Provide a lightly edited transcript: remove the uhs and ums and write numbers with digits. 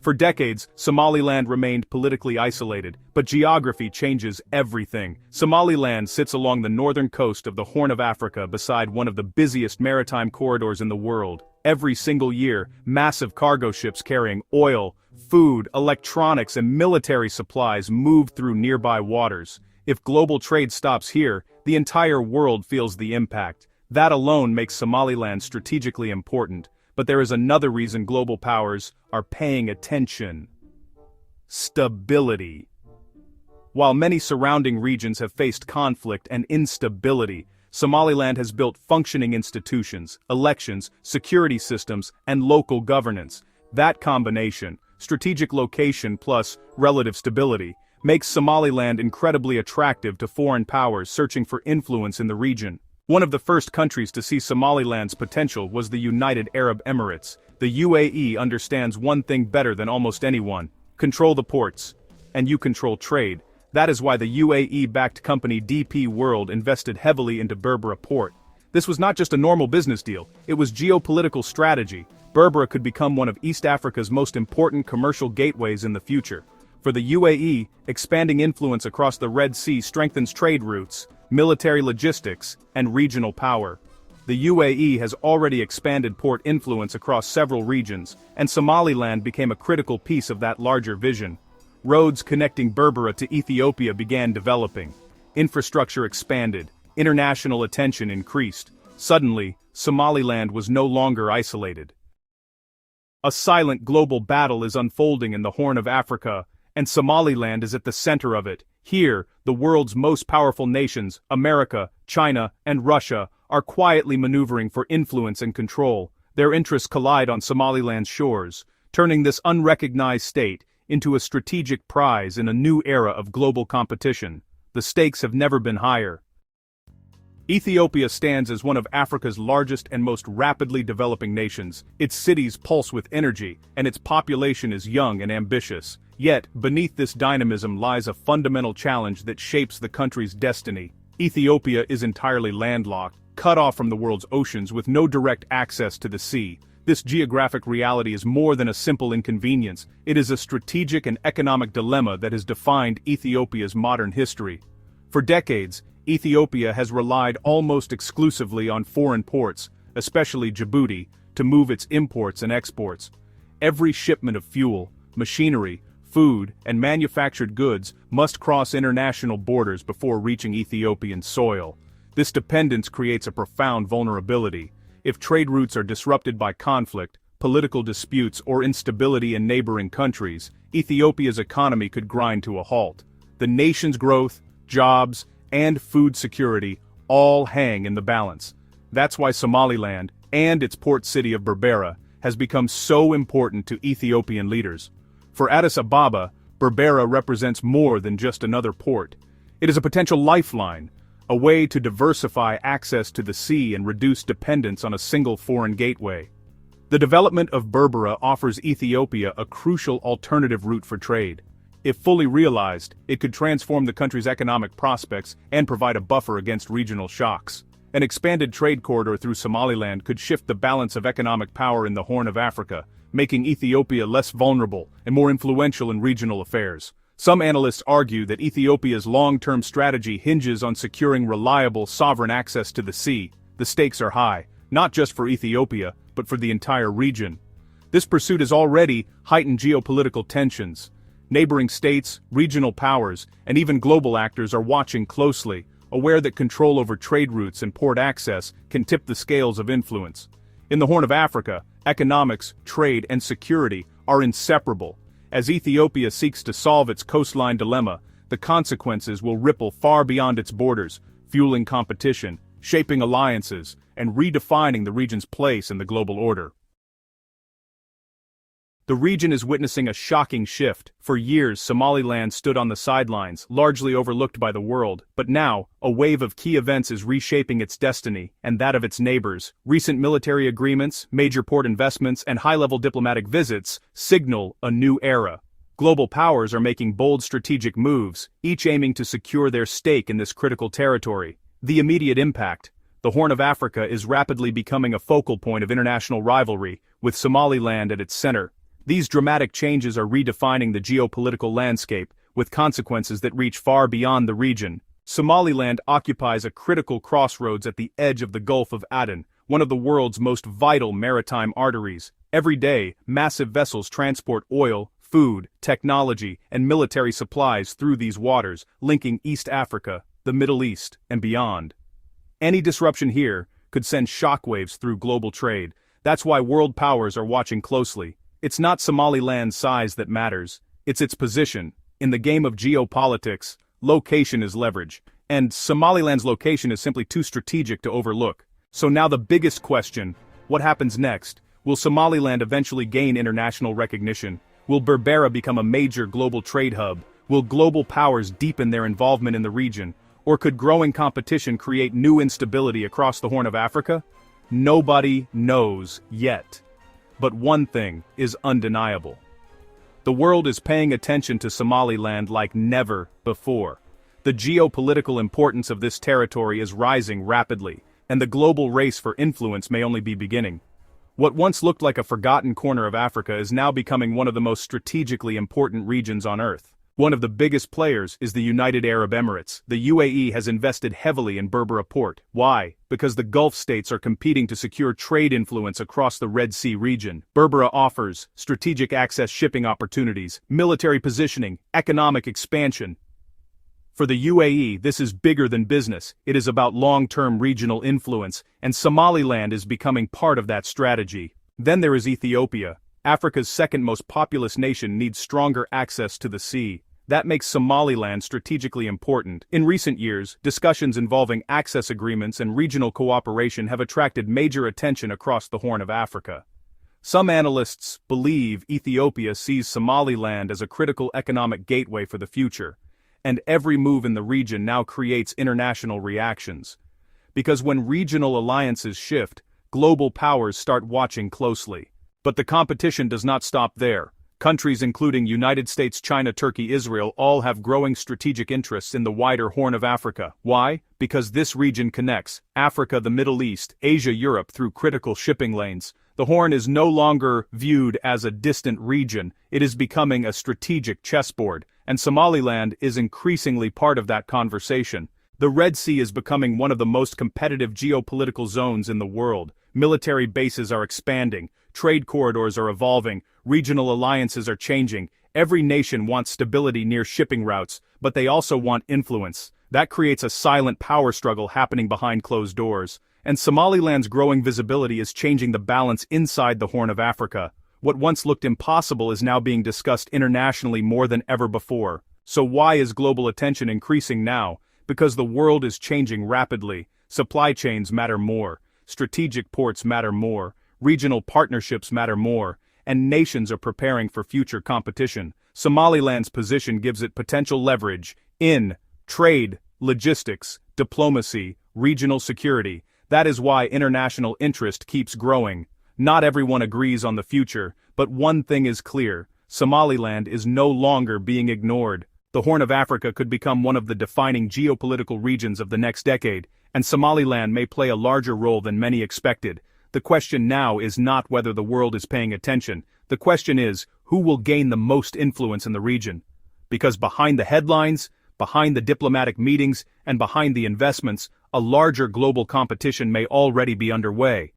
For decades, Somaliland remained politically isolated, but geography changes everything. Somaliland sits along the northern coast of the Horn of Africa beside one of the busiest maritime corridors in the world. Every single year, massive cargo ships carrying oil, food, electronics, and military supplies move through nearby waters. If global trade stops here, the entire world feels the impact. That alone makes Somaliland strategically important. But there is another reason global powers are paying attention. Stability. While many surrounding regions have faced conflict and instability, Somaliland has built functioning institutions, elections, security systems, and local governance. That combination, strategic location plus relative stability, makes Somaliland incredibly attractive to foreign powers searching for influence in the region. One of the first countries to see Somaliland's potential was the United Arab Emirates. The UAE understands one thing better than almost anyone: control the ports, and you control trade. That is why the UAE-backed company DP World invested heavily into Berbera Port. This was not just a normal business deal, it was geopolitical strategy. Berbera could become one of East Africa's most important commercial gateways in the future. For the UAE, expanding influence across the Red Sea strengthens trade routes, military logistics, and regional power. The UAE has already expanded port influence across several regions, and Somaliland became a critical piece of that larger vision. Roads connecting Berbera to Ethiopia began developing. Infrastructure expanded, international attention increased. Suddenly, Somaliland was no longer isolated. A silent global battle is unfolding in the Horn of Africa, and Somaliland is at the center of it. Here, the world's most powerful nations, America, China, and Russia, are quietly maneuvering for influence and control. Their interests collide on Somaliland's shores, turning this unrecognized state into a strategic prize in a new era of global competition. The stakes have never been higher. Ethiopia stands as one of Africa's largest and most rapidly developing nations. Its cities pulse with energy, and its population is young and ambitious. Yet, beneath this dynamism lies a fundamental challenge that shapes the country's destiny. Ethiopia is entirely landlocked, cut off from the world's oceans with no direct access to the sea. This geographic reality is more than a simple inconvenience. It is a strategic and economic dilemma that has defined Ethiopia's modern history. For decades, Ethiopia has relied almost exclusively on foreign ports, especially Djibouti, to move its imports and exports. Every shipment of fuel, machinery, food, and manufactured goods must cross international borders before reaching Ethiopian soil. This dependence creates a profound vulnerability. If trade routes are disrupted by conflict, political disputes, or instability in neighboring countries, Ethiopia's economy could grind to a halt. The nation's growth, jobs, and food security all hang in the balance. That's why Somaliland, and its port city of Berbera, has become so important to Ethiopian leaders. For Addis Ababa, Berbera represents more than just another port. It is a potential lifeline, a way to diversify access to the sea and reduce dependence on a single foreign gateway. The development of Berbera offers Ethiopia a crucial alternative route for trade. If fully realized, it could transform the country's economic prospects and provide a buffer against regional shocks. An expanded trade corridor through Somaliland could shift the balance of economic power in the Horn of Africa, making Ethiopia less vulnerable and more influential in regional affairs. Some analysts argue that Ethiopia's long-term strategy hinges on securing reliable sovereign access to the sea. The stakes are high, not just for Ethiopia, but for the entire region. This pursuit has already heightened geopolitical tensions. Neighboring states, regional powers, and even global actors are watching closely, aware that control over trade routes and port access can tip the scales of influence. In the Horn of Africa, economics, trade, and security are inseparable. As Ethiopia seeks to solve its coastline dilemma, the consequences will ripple far beyond its borders, fueling competition, shaping alliances, and redefining the region's place in the global order. The region is witnessing a shocking shift. For years, Somaliland stood on the sidelines, largely overlooked by the world, but now, a wave of key events is reshaping its destiny, and that of its neighbors. Recent military agreements, major port investments, and high-level diplomatic visits signal a new era. Global powers are making bold strategic moves, each aiming to secure their stake in this critical territory. The immediate impact: the Horn of Africa is rapidly becoming a focal point of international rivalry, with Somaliland at its center. These dramatic changes are redefining the geopolitical landscape, with consequences that reach far beyond the region. Somaliland occupies a critical crossroads at the edge of the Gulf of Aden, one of the world's most vital maritime arteries. Every day, massive vessels transport oil, food, technology, and military supplies through these waters, linking East Africa, the Middle East, and beyond. Any disruption here could send shockwaves through global trade. That's why world powers are watching closely. It's not Somaliland's size that matters, it's its position. In the game of geopolitics, location is leverage, and Somaliland's location is simply too strategic to overlook. So now the biggest question: what happens next? Will Somaliland eventually gain international recognition? Will Berbera become a major global trade hub? Will global powers deepen their involvement in the region? Or could growing competition create new instability across the Horn of Africa? Nobody knows yet. But one thing is undeniable. The world is paying attention to Somaliland like never before. The geopolitical importance of this territory is rising rapidly, and the global race for influence may only be beginning. What once looked like a forgotten corner of Africa is now becoming one of the most strategically important regions on Earth. One of the biggest players is the United Arab Emirates. The UAE has invested heavily in Berbera Port. Why? Because the Gulf states are competing to secure trade influence across the Red Sea region. Berbera offers strategic access shipping opportunities, military positioning, economic expansion. For the UAE, this is bigger than business. It is about long-term regional influence, and Somaliland is becoming part of that strategy. Then there is Ethiopia. Africa's second most populous nation needs stronger access to the sea. That makes Somaliland strategically important. In recent years, discussions involving access agreements and regional cooperation have attracted major attention across the Horn of Africa. Some analysts believe Ethiopia sees Somaliland as a critical economic gateway for the future, and every move in the region now creates international reactions. Because when regional alliances shift, global powers start watching closely. But the competition does not stop there. Countries including United States, China, Turkey, Israel all have growing strategic interests in the wider Horn of Africa. Why? Because this region connects Africa, the Middle East, Asia, Europe through critical shipping lanes. The Horn is no longer viewed as a distant region, it is becoming a strategic chessboard, and Somaliland is increasingly part of that conversation. The Red Sea is becoming one of the most competitive geopolitical zones in the world. Military bases are expanding, trade corridors are evolving, regional alliances are changing. Every nation wants stability near shipping routes, but they also want influence. That creates a silent power struggle happening behind closed doors. And Somaliland's growing visibility is changing the balance inside the Horn of Africa. What once looked impossible is now being discussed internationally more than ever before. So why is global attention increasing now? Because the world is changing rapidly. Supply chains matter more. Strategic ports matter more. Regional partnerships matter more. And nations are preparing for future competition. Somaliland's position gives it potential leverage in trade, logistics, diplomacy, regional security. That is why international interest keeps growing. Not everyone agrees on the future, but one thing is clear: Somaliland is no longer being ignored. The Horn of Africa could become one of the defining geopolitical regions of the next decade, and Somaliland may play a larger role than many expected. The question now is not whether the world is paying attention. The question is, who will gain the most influence in the region? Because behind the headlines, behind the diplomatic meetings, and behind the investments, a larger global competition may already be underway.